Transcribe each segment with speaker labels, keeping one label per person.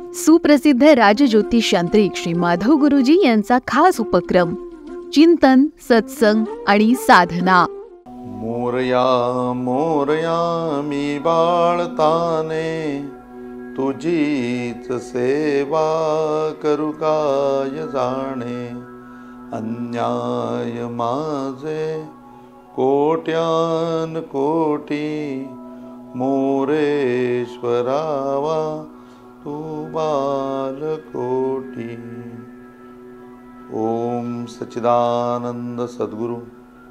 Speaker 1: सुप्रसिद्ध राजज्योतिष यांत्रिक श्री माधव गुरुजी यांचा खास उपक्रम चिंतन, सत्संग आणि साधना।
Speaker 2: मोरया मोरया मी बाळताने, तुझीच सेवा करू काय जाणे। अन्याय माझे कोट्यान कोटी, मोरेश्वरावा तू बालकोटी। ओम सच्चिदानंद सद्गुरु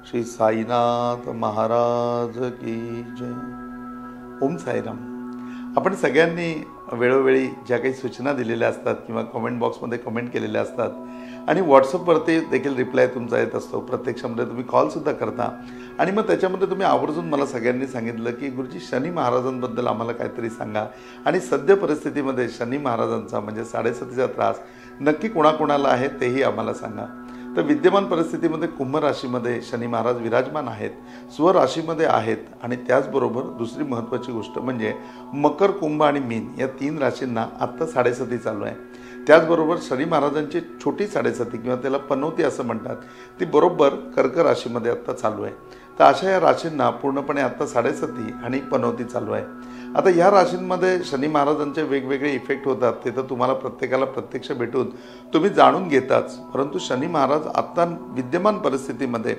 Speaker 2: श्री साईनाथ महाराज की जय। ओम साईराम। आपण सगळ्यांनी वेळोवेळी ज्या काही सूचना दिलेल्या असतात किंवा कमेंट बॉक्समध्ये कमेंट केलेल्या असतात आणि व्हॉट्सअपवरती देखील रिप्लाय तुमचा येत असतो, प्रत्यक्षामध्ये तुम्ही कॉलसुद्धा करता आणि मग त्याच्यामध्ये तुम्ही आवर्जून मला सगळ्यांनी सांगितलं की गुरुजी शनी महाराजांबद्दल आम्हाला काहीतरी सांगा आणि सद्य परिस्थितीमध्ये शनी महाराजांचा म्हणजे 7.5चा त्रास नक्की कोणाकोणाला आहे तेही आम्हाला सांगा। तर विद्यमान परिस्थितीमध्ये कुंभ राशीमध्ये शनी महाराज विराजमान आहेत, स्वराशीमध्ये आहेत आणि त्याचबरोबर दुसरी महत्त्वाची गोष्ट म्हणजे मकर, कुंभ आणि मीन या 3 राशींना आत्ता 7.5 चालू आहे। त्याचबरोबर शनी महाराजांची छोटी 7.5 किंवा त्याला पनौती असं म्हणतात, ती बरोबर कर्क राशीमध्ये आत्ता चालू आहे। तर अशा या राशींना पूर्णपणे आत्ता 7.5 आणि पनौती चालू आहे। आता या राशींमध्ये शनी महाराजांचे वेगवेगळे इफेक्ट होतात, ते तर तुम्हाला प्रत्येकाला प्रत्यक्ष भेटून तुम्ही जाणून घेताच, परंतु शनी महाराज आत्ता विद्यमान परिस्थितीमध्ये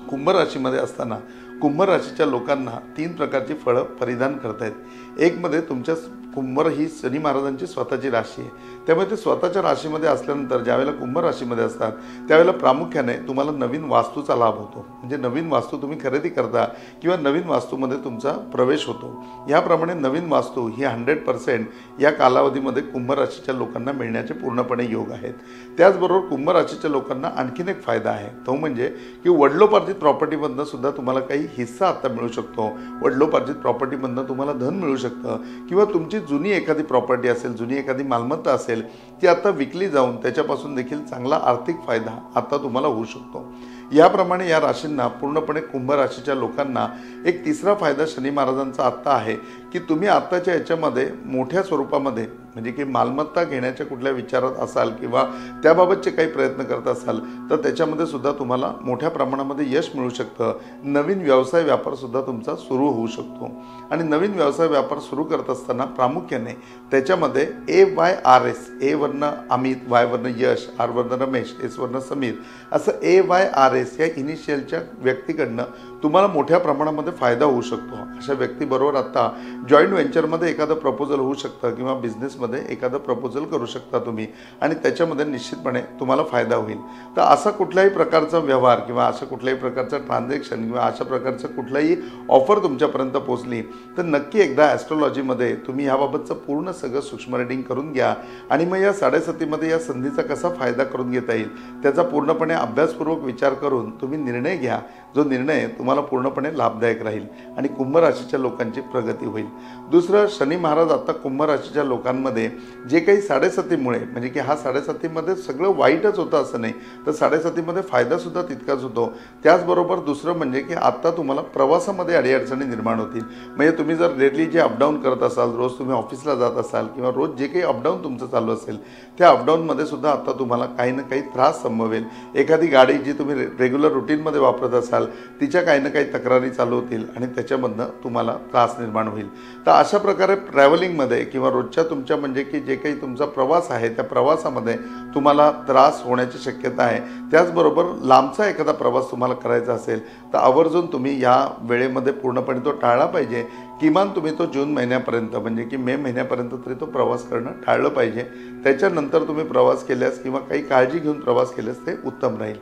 Speaker 2: कुंभ राशीमध्ये असताना कुंभ राशीच्या लोकांना 3 प्रकारची फळं परिधान करतायत। एक मध्ये तुमच्या कुंभ ही शनी महाराजांची स्वतःची राशी आहे, त्यामुळे ते स्वतःच्या राशीमध्ये असल्यानंतर ज्यावेळेला कुंभ राशीमध्ये असतात त्यावेळेला प्रामुख्याने तुम्हाला नवीन वास्तूचा लाभ होतो, म्हणजे नवीन वास्तू तुम्ही खरेदी करता किंवा नवीन वास्तूमध्ये तुमचा प्रवेश होतो। याप्रमाणे नवीन वास्तू ही 100% या कालावधीमध्ये कुंभ राशीच्या लोकांना मिळण्याचे पूर्णपणे योग आहेत। त्याचबरोबर कुंभ राशीच्या लोकांना आणखीन एक फायदा आहे, तो म्हणजे की वडिलोपार्जित प्रॉपर्टीमधनं सुद्धा तुम्हाला काही हिस्सा आता मिळू शकतो। वडिलोपार्जित प्रॉपर्टीमधनं तुम्हाला धन मिळू शकतं किंवा तुमची जुनी एखादी प्रॉपर्टी असेल, जुनी एखादी मालमत्ता असेल, ती आता विकली जाऊन त्याच्यापासून देखील चांगला आर्थिक फायदा आता तुम्हाला होऊ शकतो। याप्रमाणे या राशींना पूर्णपणे कुंभ राशीच्या लोकांना एक तिसरा फायदा शनी महाराजांचा आत्ता आहे की तुम्ही आत्ताच्या याच्यामध्ये मोठ्या स्वरूपामध्ये म्हणजे की मालमत्ता घेण्याच्या कुठल्या विचारात असाल किंवा त्याबाबतचे काही प्रयत्न करत असाल तर त्याच्यामध्ये सुद्धा तुम्हाला मोठ्या प्रमाणामध्ये यश मिळू शकतं। नवीन व्यवसाय व्यापार सुद्धा तुमचा सुरू होऊ शकतो आणि नवीन व्यवसाय व्यापार सुरू करत असताना प्रामुख्याने त्याच्यामध्ये AYRS, A वर्ण अमित, Y वर्ण यश, R वर्ण रमेश, S वर्ण समीर असं AYRS या इनिशियलच्या व्यक्तीकडनं तुम्हाला मोठ्या प्रमाणामध्ये फायदा होऊ शकतो। अशा व्यक्तीबरोबर आता जॉईंट व्हेंचरमध्ये एखादं प्रपोजल होऊ शकतं किंवा बिझनेसमध्ये एखादं प्रपोजल करू शकता तुम्ही आणि त्याच्यामध्ये निश्चितपणे तुम्हाला फायदा होईल। तर असा कुठल्याही प्रकारचा व्यवहार किंवा अशा कुठल्याही प्रकारचं ट्रान्झॅक्शन किंवा अशा प्रकारचं कुठलाही ऑफर तुमच्यापर्यंत पोहोचली तर नक्की एकदा ॲस्ट्रॉलॉजीमध्ये तुम्ही ह्याबाबतचं पूर्ण सगळं सूक्ष्म रीडिंग करून घ्या आणि मग या 7.5 या संधीचा कसा फायदा करून घेता येईल त्याचा पूर्णपणे अभ्यासपूर्वक विचार करून तुम्ही निर्णय घ्या, जो निर्णय तुम्हाला पूर्णपणे लाभदायक राहील आणि कुंभ राशीच्या लोकांची प्रगती होईल। दुसरं, शनी महाराज आता कुंभ राशीच्या लोकांमध्ये जे काही 7.5मुळे म्हणजे की हा 7.5मध्ये सगळं वाईटच होतं असं नाही, तर 7.5मध्ये फायदा सुद्धा तितकाच होतो। त्याचबरोबर दुसरं म्हणजे की आता तुम्हाला प्रवासामध्ये अडीअडचणी निर्माण होतील, म्हणजे तुम्ही जर डेली जे अपडाऊन करत असाल, रोज तुम्ही ऑफिसला जात असाल किंवा रोज जे काही अपडाऊन तुमचं चालू असेल त्या अपडाऊनमध्ये सुद्धा आता तुम्हाला काही ना काही त्रास संभवेल। एखादी गाडी जी तुम्ही रेग्युलर रुटीनमध्ये वापरत असाल तिच्या काही ना काही तक्रारी चालू होतील आणि त्याच्यामधनं तुम्हाला त्रास निर्माण होईल। तर अशा प्रकारे ट्रॅव्हलिंगमध्ये किंवा रोजच्या तुमच्या म्हणजे की जे काही तुमचा प्रवास आहे त्या प्रवासामध्ये तुम्हाला त्रास होण्याची शक्यता आहे। त्याचबरोबर लांबचा एखादा प्रवास तुम्हाला करायचा असेल तर आवर्जून तुम्ही या वेळेमध्ये पूर्णपणे तो टाळला पाहिजे। किमान तुम्ही तो जून महिन्यापर्यंत म्हणजे की मे महिन्यापर्यंत तरी तो प्रवास करणं टाळलं पाहिजे। त्याच्यानंतर तुम्ही प्रवास केल्यास किंवा काही काळजी घेऊन प्रवास केल्यास ते उत्तम राहील।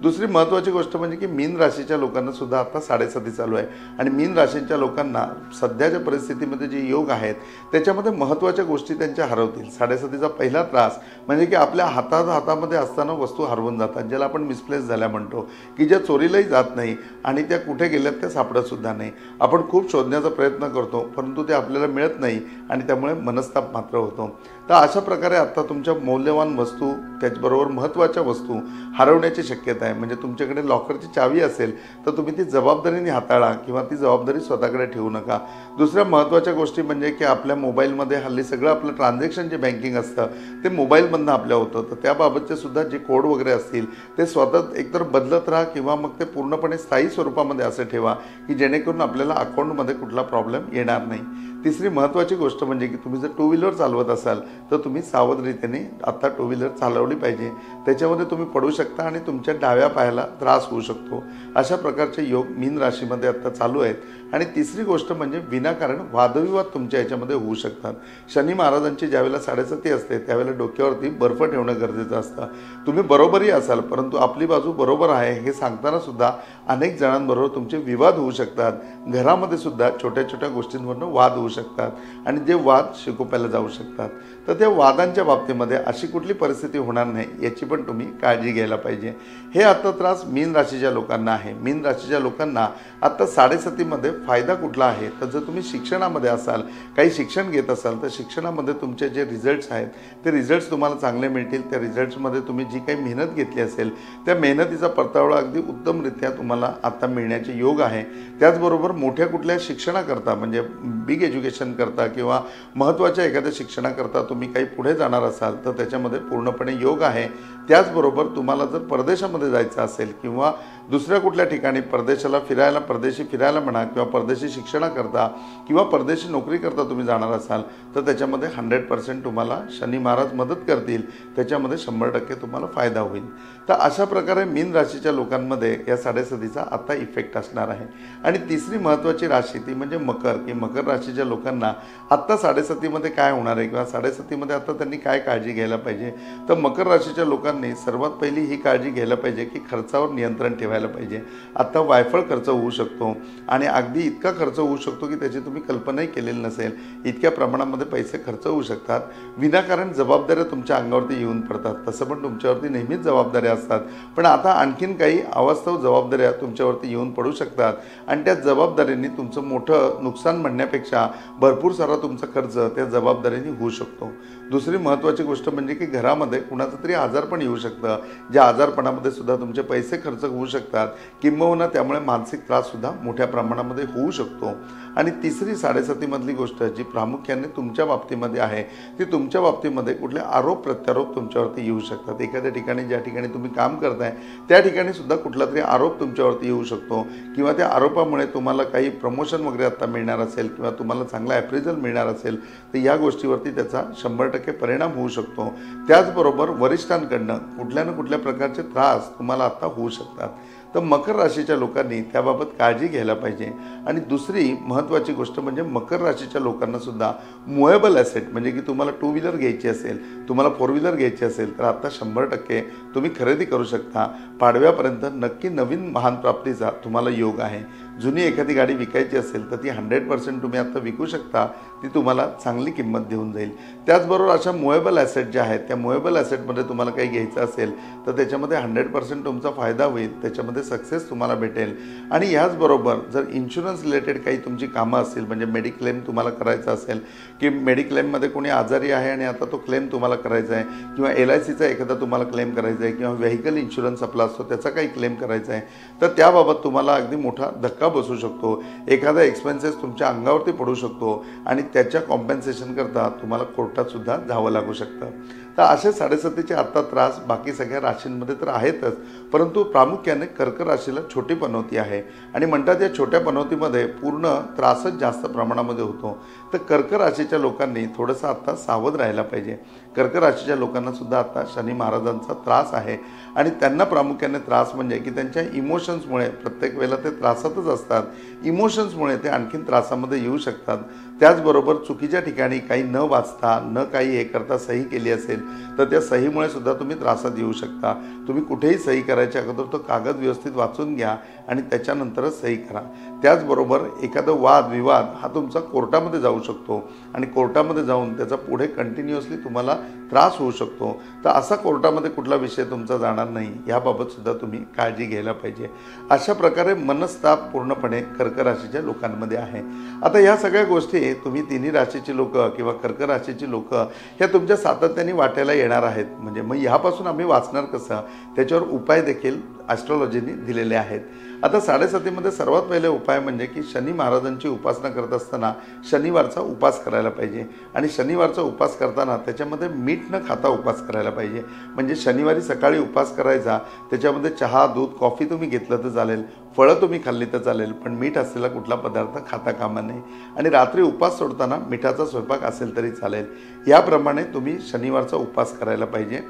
Speaker 2: दुसरी महत्त्वाची गोष्ट म्हणजे की मीन राशीच्या लोकांना सुद्धा आता 7.5 चालू आहे आणि मीन राशीच्या लोकांना सध्याच्या परिस्थितीमध्ये जे योग आहेत त्याच्यामध्ये महत्त्वाच्या गोष्टी त्यांच्या हरवतील। 7.5चा पहिला त्रास म्हणजे की आपल्या हातामध्ये असताना वस्तू हरवून जातात, ज्याला आपण मिसप्लेस झाल्या म्हणतो, की ज्या चोरीलाही जात नाही आणि त्या कुठे गेल्यात त्या सापडतसुद्धा नाही। आपण खूप शोधण्याचा प्रयत्न करतो परंतु ते आपल्याला मिळत नाही आणि त्यामुळे मनस्ताप मात्र होतो। तर अशा प्रकारे आता तुमच्या मौल्यवान वस्तू त्याचबरोबर महत्त्वाच्या वस्तू हरवण्याची शक्यता आहे म्हणजे तुमच्याकडे लॉकरची चावी असेल तर तुम्ही ती जबाबदारीने हाताळा किंवा ती जबाबदारी स्वतःकडे ठेवू नका. दुसऱ्या महत्त्वाच्या गोष्टी म्हणजे की आपल्या मोबाईलमध्ये हल्ली सगळं आपलं ट्रान्झॅक्शन जे बँकिंग असतं ते मोबाईलमधनं आपल्या होतं. तर त्याबाबतचे सुद्धा जे कोड वगैरे असतील ते स्वतः एकतर बदलत राहा किंवा मग ते पूर्णपणे स्थायी स्वरूपामध्ये असं ठेवा की जेणेकरून आपल्याला अकाउंटमध्ये कुठला प्रॉब्लेम येणार नाही. तिसरी महत्त्वाची गोष्ट म्हणजे की तुम्ही जर टू व्हीलर चालवत असाल तर तुम्ही सावधरीतीने आता टू व्हीलर चालवली पाहिजे. त्याच्यामध्ये तुम्ही पडू शकता आणि तुमच्या डाव्या पायाला त्रास होऊ शकतो. अशा प्रकारचे योग मीन राशीमध्ये आता चालू आहेत. आणि तिसरी गोष्ट म्हणजे विनाकारण वादविवाद तुमच्या याच्यामध्ये होऊ शकतात. शनी महाराजांची ज्यावेळेला 7:30 असते त्यावेळेला डोक्यावरती बर्फ ठेवणं गरजेचं असतं. तुम्ही बरोबरही असाल परंतु आपली बाजू बरोबर आहे हे सांगताना सुद्धा अनेक जणांबरोबर तुमचे विवाद होऊ शकतात. घरामध्ये सुद्धा छोट्या छोट्या गोष्टींवरून वाद होऊ शकतात आणि जे वाद शिकोप्याला जाऊ शकतात. तर त्या वादांच्या बाबतीमध्ये अशी कुठली परिस्थिती होणार नाही याची पण तुम्ही काळजी घ्यायला पाहिजे. हे आता त्रास मीन राशीच्या लोकांना आहे. मीन राशीच्या लोकांना आता 7:30मध्ये फायदा कुठला आहे तर जर तुम्ही शिक्षणामध्ये असाल, काही शिक्षण घेत असाल तर शिक्षणामध्ये तुमचे जे रिझल्ट्स आहेत ते रिझल्ट्स तुम्हाला चांगले मिळतील. त्या रिझल्ट्समध्ये तुम्ही जी काही मेहनत घेतली असेल त्या मेहनतीचा परतावा अगदी उत्तमरित्या तुम्हाला आता मिळण्याचे योग आहे. त्याचबरोबर मोठ्या कुठल्या शिक्षणाकरता म्हणजे बिग एज्युकेशन करता किंवा महत्त्वाच्या एखाद्या शिक्षणाकरता तुम्ही काही पुढे जाणार असाल तर त्याच्यामध्ये पूर्णपणे योग आहे. त्याचबरोबर तुम्हाला जर परदेशामध्ये जायचं असेल किंवा दुसऱ्या कुठल्या ठिकाणी परदेशी फिरायला म्हणा किंवा परदेशी शिक्षणाकरता किंवा परदेशी नोकरीकरता तुम्ही जाणार असाल तर त्याच्यामध्ये 100% तुम्हाला शनी महाराज मदत करतील. त्याच्यामध्ये 100% तुम्हाला फायदा होईल. तर अशा प्रकारे मीन राशीच्या लोकांमध्ये या 7:30चा आता इफेक्ट असणार आहे. आणि तिसरी महत्त्वाची राशी ती म्हणजे मकर, की मकर राशीच्या लोकांना आत्ता 7:30मध्ये काय होणार आहे किंवा 7:30मध्ये आता त्यांनी काय काळजी घ्यायला पाहिजे. तर मकर राशीच्या लोकांनी सर्वात पहिली ही काळजी घ्यायला पाहिजे की खर्चावर नियंत्रण ठेवायला पाहिजे. आता वायफळ खर्च होऊ शकतो आणि अगदी इतका खर्च होऊ शकतो की त्याची तुम्ही कल्पनाही केलेली नसेल. इतक्या प्रमाणामध्ये पैसे खर्च होऊ शकतात. विनाकारण जबाबदाऱ्या तुमच्या अंगावरती येऊन पडतात. तसं पण तुमच्यावरती नेहमीच जबाबदाऱ्या असतात पण आता आणखीन काही अवास्तव जबाबदाऱ्या तुमच्यावरती येऊन पडू शकतात आणि त्या जबाबदारीने तुमचं मोठं नुकसान म्हणण्यापेक्षा भरपूर सारा तुमचा खर्च त्या जबाबदारीने होऊ शकतो. दुसरी महत्त्वाची गोष्ट म्हणजे की घरामध्ये कुणाचं तरी आजारपण येऊ शकतं. ज्या आजारपणामध्ये सुद्धा तुमचे पैसे खर्च होऊ शकतात किंबहुना त्यामुळे मानसिक त्राससुद्धा मोठ्या प्रमाणामध्ये होऊ शकतो. आणि तिसरी 7:30मधली गोष्ट जी प्रामुख्याने तुमच्या बाबतीमध्ये आहे ती तुमच्या बाबतीमध्ये कुठले आरोप प्रत्यारोप तुमच्यावरती येऊ शकतात. एखाद्या ठिकाणी ज्या ठिकाणी तुम्ही काम करताय त्या ठिकाणी सुद्धा कुठला तरी आरोप तुमच्यावरती येऊ शकतो किंवा त्या आरोपामुळे तुम्हाला काही प्रमोशन वगैरे आता मिळणार असेल किंवा तुम्हाला चांगला ॲप्रिजल मिळणार असेल तर या गोष्टीवरती त्याचा 100% परिणाम होऊ शकतो. त्याचबरोबर वरिष्ठांकडनं कुठल्या ना कुठल्या प्रकारचे त्रास तुम्हाला आता होऊ शकतात. तर मकर राशीच्या लोकांनी त्याबाबत काळजी घ्यायला पाहिजे. आणि दुसरी महत्त्वाची गोष्ट म्हणजे मकर राशीच्या लोकांना सुद्धा मुवेबल ॲसेट म्हणजे की तुम्हाला टू व्हीलर घ्यायची असेल, तुम्हाला फोर व्हीलर घ्यायची असेल तर आता 100% तुम्ही खरेदी करू शकता. पाडव्यापर्यंत नक्की नवीन महान प्राप्तीचा तुम्हाला योग आहे. जुनी एखादी गाडी विकायची असेल तर ती 100% तुम्ही आता विकू शकता. ती तुम्हाला चांगली किंमत देऊन जाईल. त्याचबरोबर अशा मुवेबल ॲसेट ज्या आहेत त्या मुवेबल ॲसेटमध्ये तुम्हाला काही घ्यायचं असेल तर त्याच्यामध्ये 100% तुमचा फायदा होईल. त्याच्यामध्ये सक्सेस तुम्हाला भेटेल. आणि ह्याचबरोबर जर इन्शुरन्स रिलेटेड काही तुमची कामं असतील म्हणजे मेडिक्लेम तुम्हाला करायचं असेल की मेडिक्लेममध्ये कोणी आजारी आहे आणि आता तो क्लेम तुम्हाला करायचा आहे किंवा LICचा एखादा तुम्हाला क्लेम करायचा आहे किंवा व्हेकल इन्शुरन्स आपला असतो त्याचा काही क्लेम करायचा आहे तर त्याबाबत तुम्हाला अगदी मोठा धक्का बसू शकतो. एखादा एक्सपेन्सेस तुमच्या अंगावरती पडू शकतो आणि त्याच्या कॉम्पेन्सेशन करता तुम्हाला कोर्टात सुद्धा जावं लागू शकतं. तर असे 7:30चे आत्ता त्रास बाकी सगळ्या राशींमध्ये तर आहेतच परंतु प्रामुख्याने कर्क राशीला छोटी पनौती आहे आणि म्हणतात या छोट्या पनौतीमध्ये पूर्ण त्रासच जास्त प्रमाणामध्ये होतो. तर कर्क राशीच्या लोकांनी थोडंसं आता सावध राहायला पाहिजे. कर्क राशीच्या लोकांना सुद्धा आता शनी महाराजांचा त्रास आहे आणि त्यांना प्रामुख्याने त्रास म्हणजे की त्यांच्या इमोशन्समुळे प्रत्येक वेळेला ते त्रासातच असतात. इमोशन्समुळे ते आणखीन त्रासामध्ये येऊ शकतात. त्याचबरोबर चुकीच्या ठिकाणी काही न वाचता न काही हे करता सही केली असेल तर त्या सहीमुळे सुद्धा तुम्ही त्रासात येऊ शकता. तुम्ही कुठेही सही करायच्या अगोदर तो कागद व्यवस्थित वाचून घ्या आणि त्याच्यानंतरच सही करा. त्याचबरोबर एखादा वादविवाद हा तुमचा कोर्टामध्ये जाऊ शकतो आणि कोर्टामध्ये जाऊन त्याचा पुढे कंटिन्युअसली तुम्हाला त्रास होऊ शकतो. तर असा कोर्टामध्ये कुठला विषय तुमचा जाणार नाही याबाबत सुद्धा तुम्ही काळजी घ्यायला पाहिजे. अशा प्रकारे मनस्ताप पूर्णपणे कर्क राशीच्या लोकांमध्ये आहे. आता ह्या सगळ्या गोष्टी तुम्ही तिन्ही राशीची लोक किंवा कर्क राशीची लोक ह्या तुमच्या सातत्याने वाटायला येणार आहेत. म्हणजे मग ह्यापासून आम्ही वाचणार कसं त्याच्यावर उपाय देखील ॲस्ट्रॉलॉजीने दिलेले आहेत. आता 7.5मध्ये सर्वात पहिले उपाय म्हणजे की शनी महाराजांची उपासना करत असताना शनिवारचा उपास करायला पाहिजे. आणि शनिवारचा उपास करताना त्याच्यामध्ये मीठ न खाता उपास करायला पाहिजे. म्हणजे शनिवारी सकाळी उपास करायचा, त्याच्यामध्ये चहा, दूध, कॉफी तुम्ही घेतलं तर चालेल, फळं तुम्ही खाल्ली तर चालेल, पण मीठ असलेला कुठला पदार्थ खाता कामा नये. आणि रात्री उपास सोडताना मिठाचा स्वयंपाक असेल तरी चालेल. याप्रमाणे तुम्ही शनिवारचा उपास करायला पाहिजे.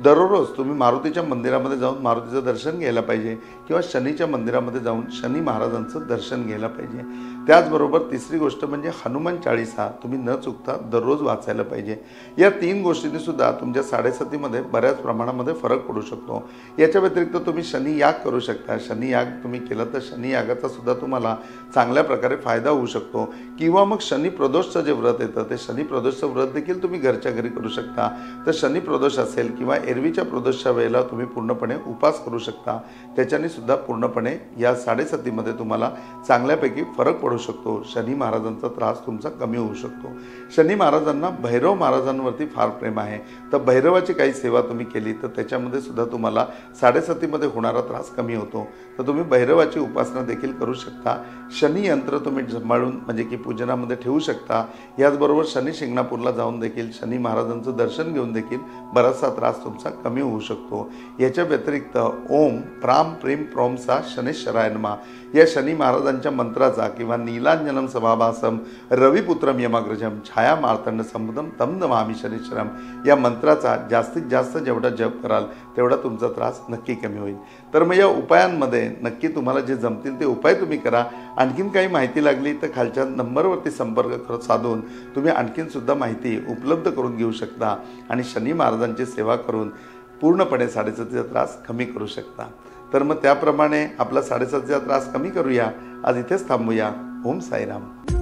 Speaker 2: दररोज तुम्ही मारुतीच्या मंदिरामध्ये जाऊन मारुतीचं दर्शन घ्यायला पाहिजे किंवा शनीच्या मंदिरामध्ये जाऊन शनी महाराजांचं दर्शन घ्यायला पाहिजे. त्याचबरोबर तिसरी गोष्ट म्हणजे हनुमान चाळीसा तुम्ही न चुकता दररोज वाचायला पाहिजे. या 3 गोष्टींनी सुद्धा तुमच्या 7.5मध्ये बऱ्याच प्रमाणामध्ये फरक पडू शकतो. याच्या व्यतिरिक्त तुम्ही शनी याग करू शकता. शनी याग तुम्ही केलं तर शनी यागाचा सुद्धा तुम्हाला चांगल्या प्रकारे फायदा होऊ शकतो. किंवा मग शनी प्रदोषचं जे व्रत येतं ते शनी प्रदोषचं व्रत देखील तुम्ही घरच्या घरी करू शकता. तर शनी प्रदोष असेल किंवा एरवीच्या प्रदोषच्या वेळेला तुम्ही पूर्णपणे उपास करू शकता. त्याच्याने सुद्धा पूर्णपणे या 7.5मध्ये तुम्हाला चांगल्यापैकी फरक पडू शकतो. शनी महाराजांचा त्रास तुमचा कमी होऊ शकतो. शनी महाराजांना भैरव महाराजांवरती फार प्रेम आहे. तर भैरवाची काही सेवा तुम्ही केली तर त्याच्यामध्ये सुद्धा तुम्हाला 7.5मध्ये होणारा त्रास कमी होतो. तर तुम्ही भैरवाची उपासना देखील करू शकता. शनी यंत्र तुम्ही सांभाळून म्हणजे की पूजनामध्ये ठेवू शकता. याचबरोबर शनी शिंगणापूरला जाऊन देखील शनी महाराजांचं दर्शन घेऊन देखील बराचसा त्रास तुमचा कमी होऊ शकतो. याच्या व्यतिरिक्त ओम प्राम प्रेम प्रोमसा शनेश्वराय नमः या शनी महाराजांच्या मंत्राचा किंवा नीलांजनम सभाभासम रविपुत्रम यमाग्रजम छाया मार्तंड समुदम तम नमामि शनेश्वरम या मंत्राचा जास्तीत जास्त जेवढा जप कराल तेवढा तुमचा त्रास नक्की कमी होईल. तर मग या उपायांमध्ये नक्की तुम्हाला जे जमतील ते उपाय तुम्ही करा. आणखीन काही माहिती लागली तर खालच्या नंबरवरती संपर्क साधून तुम्ही आणखीन सुद्धा माहिती उपलब्ध करून घेऊ शकता आणि शनी महाराजांची सेवा करून पूर्णपणे 7.5चा त्रास कमी करू शकता. तर मग त्याप्रमाणे आपला 7.5चा त्रास कमी करूया. आज इथेच थांबूया. ओम साईराम.